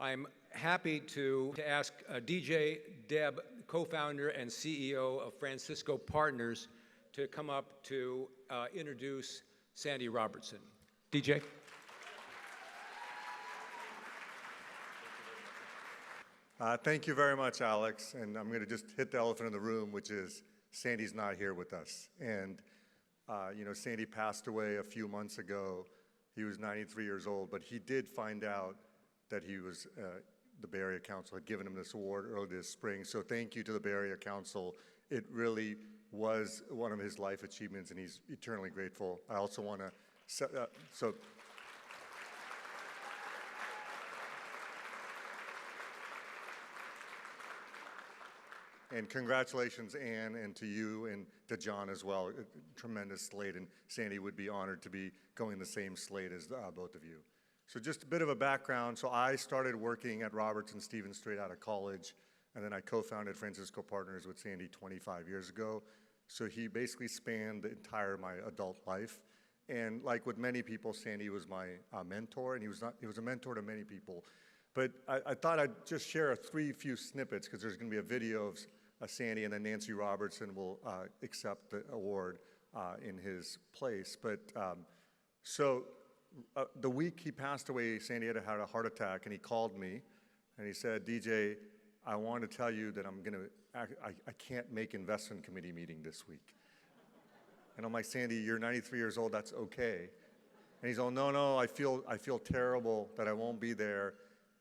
I'm happy to ask DJ Deb, co-founder and CEO of Francisco Partners, to come up to introduce Sandy Robertson. DJ. Thank you very much, Alex. And I'm going to just hit the elephant in the room, which is Sandy's not here with us. And, Sandy passed away a few months ago. He was 93 years old, but he did find out that he was, the Bay Area Council had given him this award early this spring. So thank you to the Bay Area Council. It really was one of his life achievements, and he's eternally grateful. I also want to, and congratulations, Anne, and to you and to John as well. A tremendous slate, and Sandy would be honored to be going the same slate as both of you. So just a bit of a background. So I started working at Robertson Stephens straight out of college, and then I co-founded Francisco Partners with Sandy 25 years ago. So he basically spanned the entire my adult life. And like with many people, Sandy was my mentor, and he was a mentor to many people. But I thought I'd just share few snippets, because there's going to be a video of Sandy, and then Nancy Robertson will accept the award in his place. But the week he passed away, Sandy had a heart attack, and he called me, and he said, DJ, I want to tell you that I can't make investment committee meeting this week. And I'm like, Sandy, you're 93 years old, that's okay. And he's all, no, I feel terrible that I won't be there.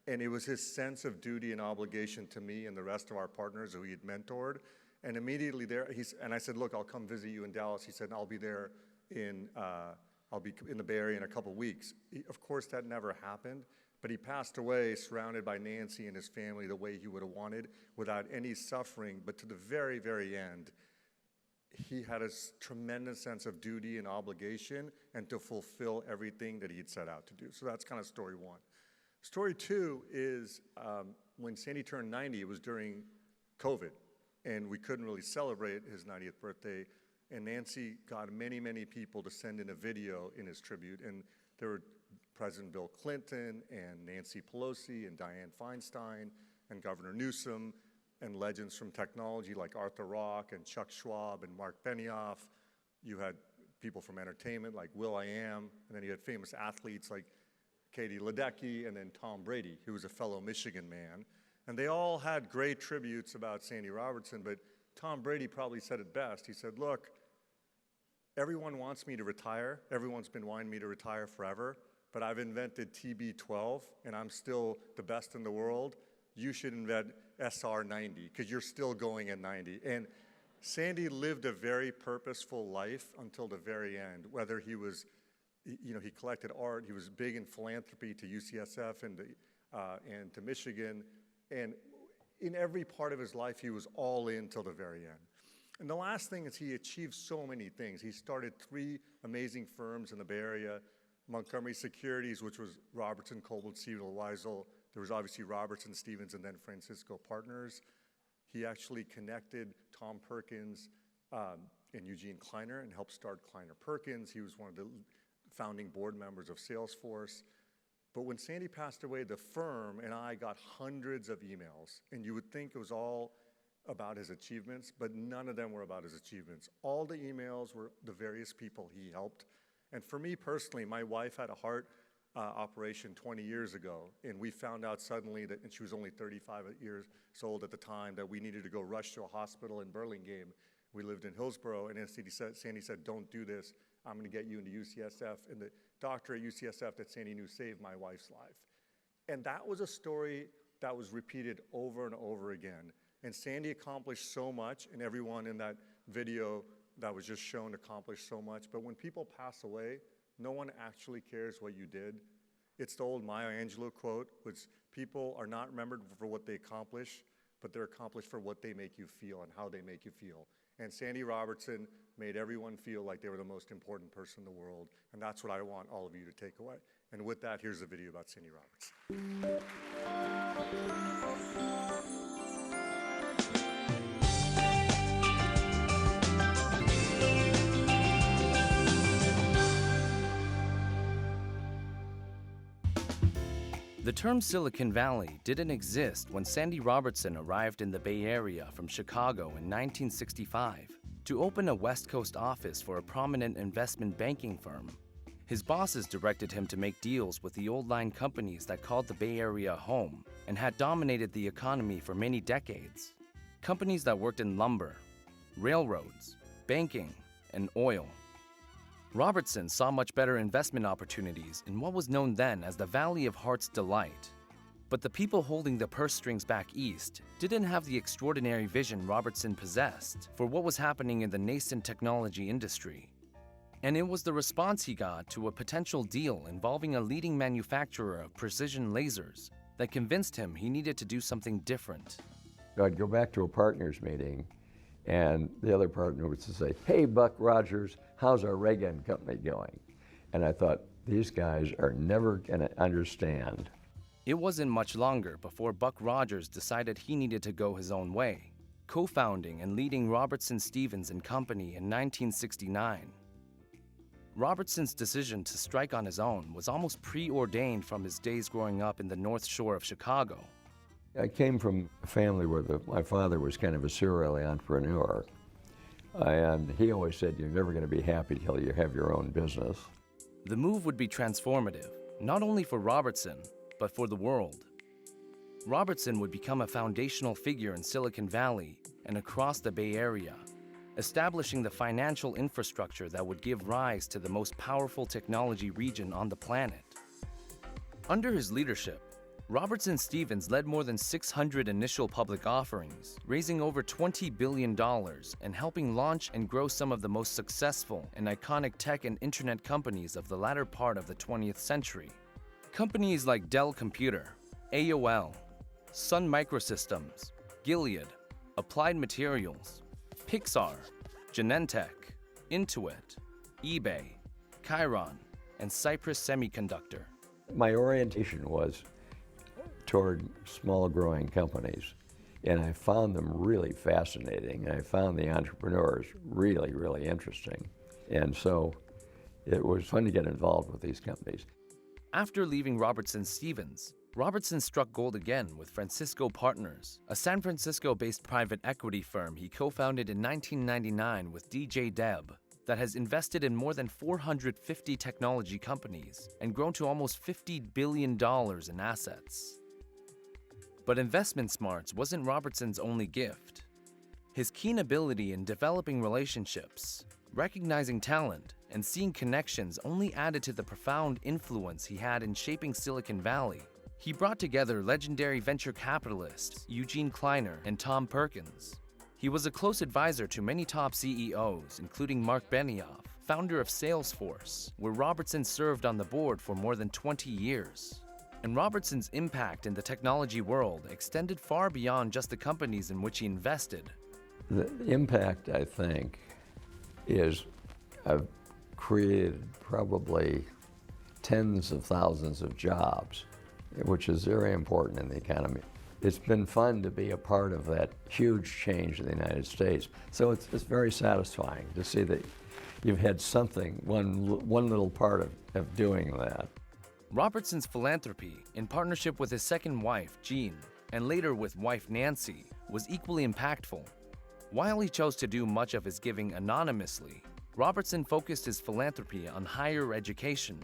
And it was his sense of duty and obligation to me and the rest of our partners who he had mentored. And immediately there, and I said, look, I'll come visit you in Dallas. He said, I'll be there I'll be in the Bay Area in a couple weeks. Of course, that never happened, but he passed away surrounded by Nancy and his family the way he would have wanted, without any suffering. But to the very, very end, he had a tremendous sense of duty and obligation and to fulfill everything that he had set out to do. So that's kind of story one. Story two is when Sandy turned 90, it was during COVID, and we couldn't really celebrate his 90th birthday. And Nancy got many, many people to send in a video in his tribute. And there were President Bill Clinton and Nancy Pelosi and Dianne Feinstein and Governor Newsom and legends from technology like Arthur Rock and Chuck Schwab and Mark Benioff. You had people from entertainment like will.i.am, and then you had famous athletes like Katie Ledecky, and then Tom Brady, who was a fellow Michigan man. And they all had great tributes about Sandy Robertson, but Tom Brady probably said it best. He said, look, everyone wants me to retire. Everyone's been wanting me to retire forever, but I've invented TB12, and I'm still the best in the world. You should invent SR90, because you're still going at 90. And Sandy lived a very purposeful life until the very end, whether he was, he collected art, he was big in philanthropy to UCSF and to Michigan, and in every part of his life, he was all in till the very end. And the last thing is he achieved so many things. He started 3 amazing firms in the Bay Area, Montgomery Securities, which was Robertson, Coldwell, Steele, Weisel. There was obviously Robertson, Stephens, and then Francisco Partners. He actually connected Tom Perkins and Eugene Kleiner and helped start Kleiner Perkins. He was one of the founding board members of Salesforce. But when Sandy passed away, the firm and I got hundreds of emails, and you would think it was all about his achievements, but none of them were about his achievements. All the emails were the various people he helped. And for me personally, my wife had a heart operation 20 years ago, and we found out suddenly that, and she was only 35 years old at the time, that we needed to go rush to a hospital in Burlingame. We lived in Hillsborough, and Sandy said, don't do this. I'm going to get you into UCSF. And the doctor at UCSF that Sandy knew saved my wife's life. And that was a story that was repeated over and over again. And Sandy accomplished so much, and everyone in that video that was just shown accomplished so much. But when people pass away, no one actually cares what you did. It's the old Maya Angelou quote, which people are not remembered for what they accomplish, but they're accomplished for what they make you feel and how they make you feel. And Sandy Robertson made everyone feel like they were the most important person in the world. And that's what I want all of you to take away. And with that, here's a video about Sandy Robertson. The term Silicon Valley didn't exist when Sandy Robertson arrived in the Bay Area from Chicago in 1965 to open a West Coast office for a prominent investment banking firm. His bosses directed him to make deals with the old line companies that called the Bay Area home and had dominated the economy for many decades. Companies that worked in lumber, railroads, banking, and oil. Robertson saw much better investment opportunities in what was known then as the Valley of Heart's Delight. But the people holding the purse strings back east didn't have the extraordinary vision Robertson possessed for what was happening in the nascent technology industry. And it was the response he got to a potential deal involving a leading manufacturer of precision lasers that convinced him he needed to do something different. I'd go back to a partners meeting, and the other partner would say, "Hey, Buck Rogers, how's our ray gun company going?" And I thought, these guys are never going to understand. It wasn't much longer before Buck Rogers decided he needed to go his own way, co-founding and leading Robertson Stevens & Company in 1969. Robertson's decision to strike on his own was almost preordained from his days growing up in the North Shore of Chicago. I came from a family where my father was kind of a serial entrepreneur, and he always said, "You're never going to be happy till you have your own business." The move would be transformative, not only for Robertson, but for the world. Robertson would become a foundational figure in Silicon Valley and across the Bay Area, establishing the financial infrastructure that would give rise to the most powerful technology region on the planet. Under his leadership, Robertson Stevens led more than 600 initial public offerings, raising over $20 billion and helping launch and grow some of the most successful and iconic tech and internet companies of the latter part of the 20th century. Companies like Dell Computer, AOL, Sun Microsystems, Gilead, Applied Materials, Pixar, Genentech, Intuit, eBay, Chiron, and Cypress Semiconductor. My orientation was toward small growing companies, and I found them really fascinating, and I found the entrepreneurs really, really interesting. And so it was fun to get involved with these companies. After leaving Robertson Stevens, Robertson struck gold again with Francisco Partners, a San Francisco-based private equity firm he co-founded in 1999 with DJ Deb that has invested in more than 450 technology companies and grown to almost $50 billion in assets. But investment smarts wasn't Robertson's only gift. His keen ability in developing relationships, recognizing talent, and seeing connections only added to the profound influence he had in shaping Silicon Valley. He brought together legendary venture capitalists Eugene Kleiner and Tom Perkins. He was a close advisor to many top CEOs, including Mark Benioff, founder of Salesforce, where Robertson served on the board for more than 20 years. And Robertson's impact in the technology world extended far beyond just the companies in which he invested. The impact, I think, is I've created probably tens of thousands of jobs, which is very important in the economy. It's been fun to be a part of that huge change in the United States. So it's very satisfying to see that you've had something, one little part of doing that. Robertson's philanthropy, in partnership with his second wife, Jean, and later with wife Nancy, was equally impactful. While he chose to do much of his giving anonymously, Robertson focused his philanthropy on higher education,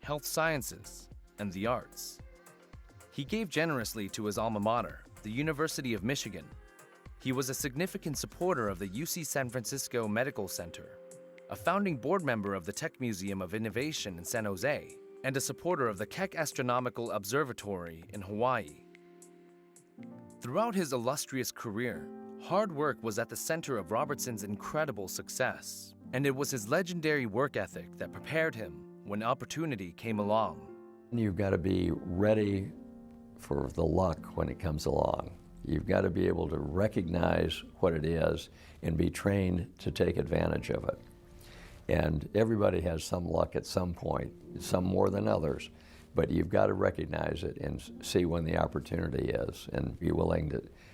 health sciences, and the arts. He gave generously to his alma mater, the University of Michigan. He was a significant supporter of the UC San Francisco Medical Center, a founding board member of the Tech Museum of Innovation in San Jose, and a supporter of the Keck Astronomical Observatory in Hawaii. Throughout his illustrious career, hard work was at the center of Robertson's incredible success, and it was his legendary work ethic that prepared him when opportunity came along. You've got to be ready for the luck when it comes along. You've got to be able to recognize what it is and be trained to take advantage of it. And everybody has some luck at some point, some more than others, but you've got to recognize it and see when the opportunity is and be willing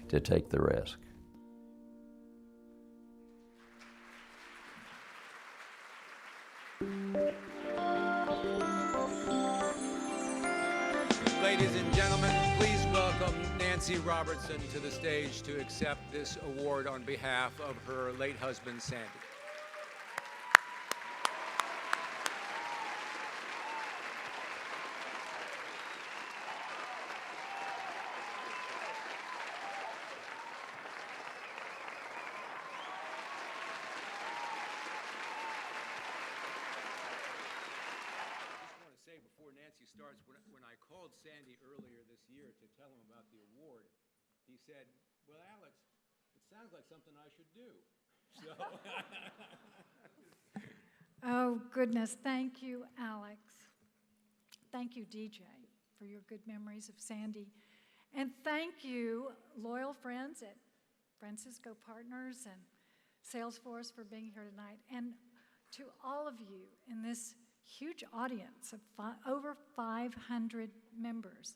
to take the risk. Ladies Ladies and gentlemen, please welcome Nancy Robertson to the stage to accept this award on behalf of her late husband, Sandy. Before Nancy starts, when I called Sandy earlier this year to tell him about the award, he said, well, Alex, it sounds like something I should do. So. Oh, goodness. Thank you, Alex. Thank you, DJ, for your good memories of Sandy. And thank you, loyal friends at Francisco Partners and Salesforce, for being here tonight. And to all of you in this huge audience of over 500 members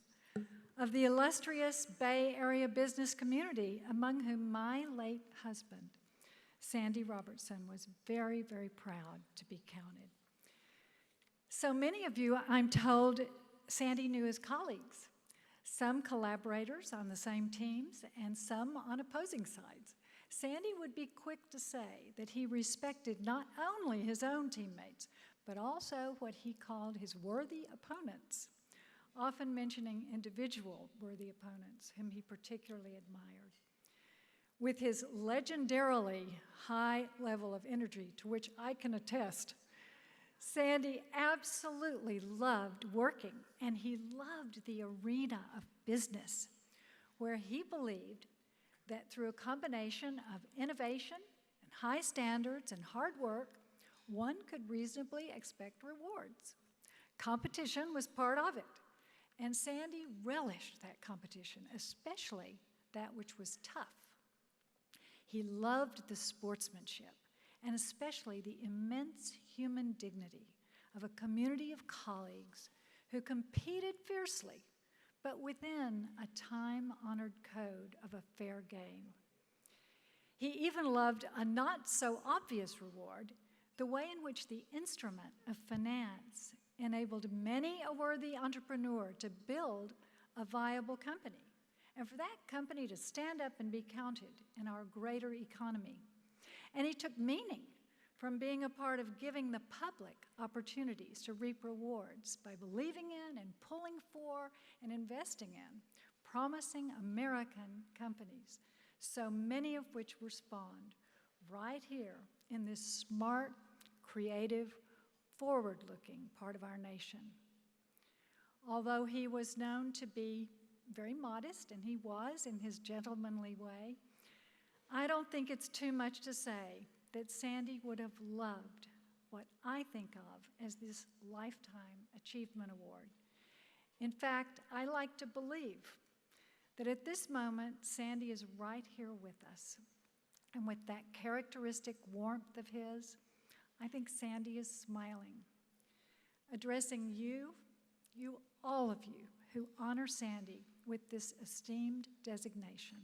of the illustrious Bay Area business community, among whom my late husband, Sandy Robertson, was very, very proud to be counted. So many of you, I'm told, Sandy knew his colleagues, some collaborators on the same teams and some on opposing sides. Sandy would be quick to say that he respected not only his own teammates, but also what he called his worthy opponents, often mentioning individual worthy opponents whom he particularly admired. With his legendarily high level of energy, to which I can attest, Sandy absolutely loved working, and he loved the arena of business, where he believed that through a combination of innovation and high standards and hard work, one could reasonably expect rewards. Competition was part of it, and Sandy relished that competition, especially that which was tough. He loved the sportsmanship, and especially the immense human dignity of a community of colleagues who competed fiercely, but within a time-honored code of a fair game. He even loved a not-so-obvious reward, the way in which the instrument of finance enabled many a worthy entrepreneur to build a viable company, and for that company to stand up and be counted in our greater economy. And he took meaning from being a part of giving the public opportunities to reap rewards by believing in and pulling for and investing in promising American companies, so many of which were spawned right here in this smart, creative, forward-looking part of our nation. Although he was known to be very modest, and he was in his gentlemanly way, I don't think it's too much to say that Sandy would have loved what I think of as this Lifetime Achievement Award. In fact, I like to believe that at this moment, Sandy is right here with us. And with that characteristic warmth of his, I think Sandy is smiling, addressing you, all of you, who honor Sandy with this esteemed designation.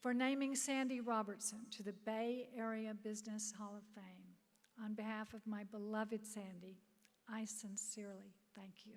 For naming Sandy Robertson to the Bay Area Business Hall of Fame, on behalf of my beloved Sandy, I sincerely thank you.